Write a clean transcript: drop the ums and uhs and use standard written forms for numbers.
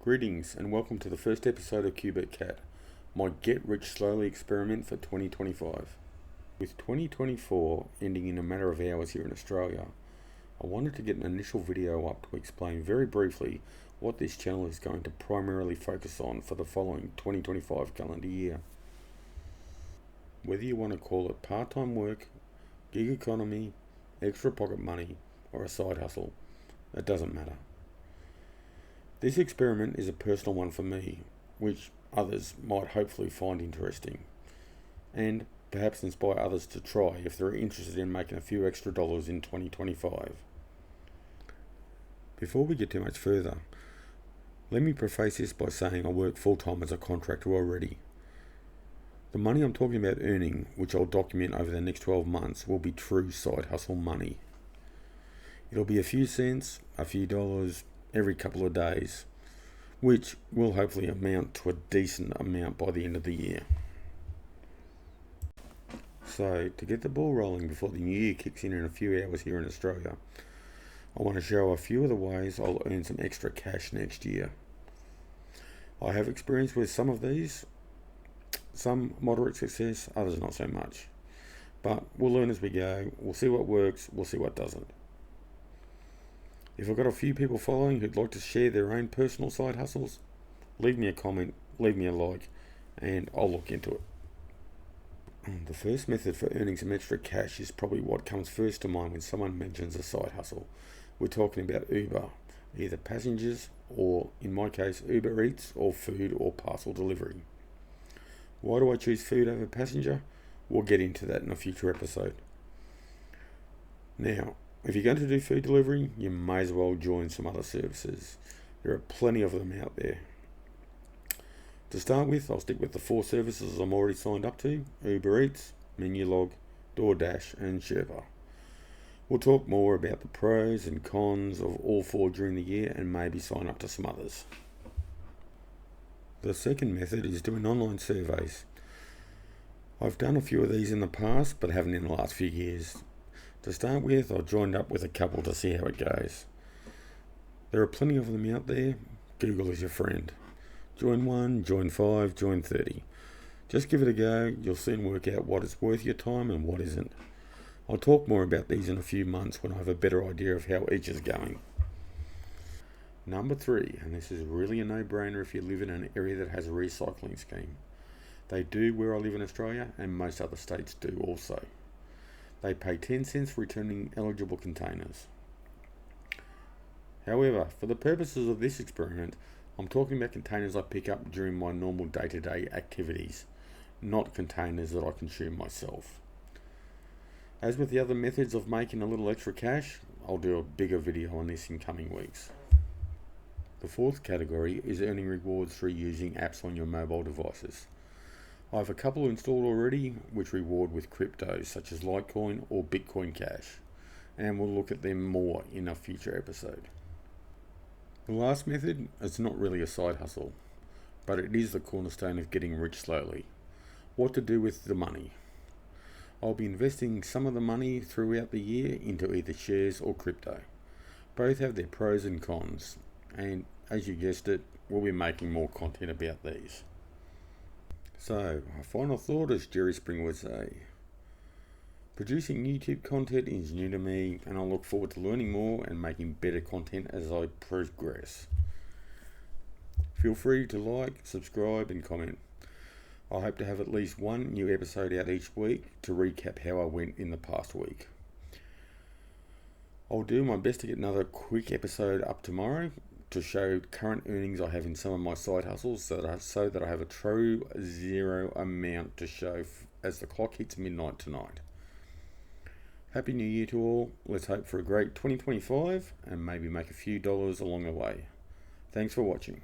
Greetings and welcome to the first episode of Qbit Cat, my Get Rich Slowly experiment for 2025. With 2024 ending in a matter of hours here in Australia, I wanted to get an initial video up to explain very briefly what this channel is going to primarily focus on for the following 2025 calendar year. Whether you want to call it part-time work, gig economy, extra pocket money, or a side hustle, it doesn't matter. This experiment is a personal one for me, which others might hopefully find interesting, and perhaps inspire others to try if they're interested in making a few extra dollars in 2025. Before we get too much further, let me preface this by saying I work full-time as a contractor already. The money I'm talking about earning, which I'll document over the next 12 months, will be true side hustle money. It'll be a few cents, a few dollars, every couple of days, which will hopefully amount to a decent amount by the end of the year. So, to get the ball rolling before the new year kicks in a few hours here in Australia, I want to show a few of the ways I'll earn some extra cash next year. I have experience with some of these, some moderate success, others not so much. But we'll learn as we go, we'll see what works, we'll see what doesn't. If I've got a few people following who'd like to share their own personal side hustles, leave me a comment, leave me a like, and I'll look into it. The first method for earning some extra cash is probably what comes first to mind when someone mentions a side hustle. We're talking about Uber, either passengers or, in my case, Uber Eats or food or parcel delivery. Why do I choose food over passenger? We'll get into that in a future episode. Now, if you're going to do food delivery, you may as well join some other services. There are plenty of them out there. To start with, I'll stick with the 4 services I'm already signed up to: Uber Eats, Menulog, DoorDash, and Sherpa. We'll talk more about the pros and cons of all 4 during the year and maybe sign up to some others. The second method is doing online surveys. I've done a few of these in the past, but haven't in the last few years. To start with, I joined up with a couple to see how it goes. There are plenty of them out there. Google is your friend. Join 1, join 5, join 30. Just give it a go. You'll soon work out what is worth your time and what isn't. I'll talk more about these in a few months when I have a better idea of how each is going. Number 3, and this is really a no-brainer if you live in an area that has a recycling scheme. They do where I live in Australia, and most other states do also. They pay 10 cents for returning eligible containers. However, for the purposes of this experiment, I'm talking about containers I pick up during my normal day-to-day activities, not containers that I consume myself. As with the other methods of making a little extra cash, I'll do a bigger video on this in coming weeks. The 4th category is earning rewards through using apps on your mobile devices. I have a couple installed already which reward with cryptos such as Litecoin or Bitcoin Cash, and we'll look at them more in a future episode. The last method is not really a side hustle, but it is the cornerstone of getting rich slowly. What to do with the money? I'll be investing some of the money throughout the year into either shares or crypto. Both have their pros and cons, and as you guessed it, we'll be making more content about these. So, our final thought, as Jerry Springer would say, producing YouTube content is new to me, and I look forward to learning more and making better content as I progress. Feel free to like, subscribe, and comment. I hope to have at least one new episode out each week to recap how I went in the past week. I'll do my best to get another quick episode up tomorrow to show current earnings I have in some of my side hustles so that I have a true zero amount to show as the clock hits midnight tonight. Happy New Year to all. Let's hope for a great 2025 and maybe make a few dollars along the way. Thanks for watching.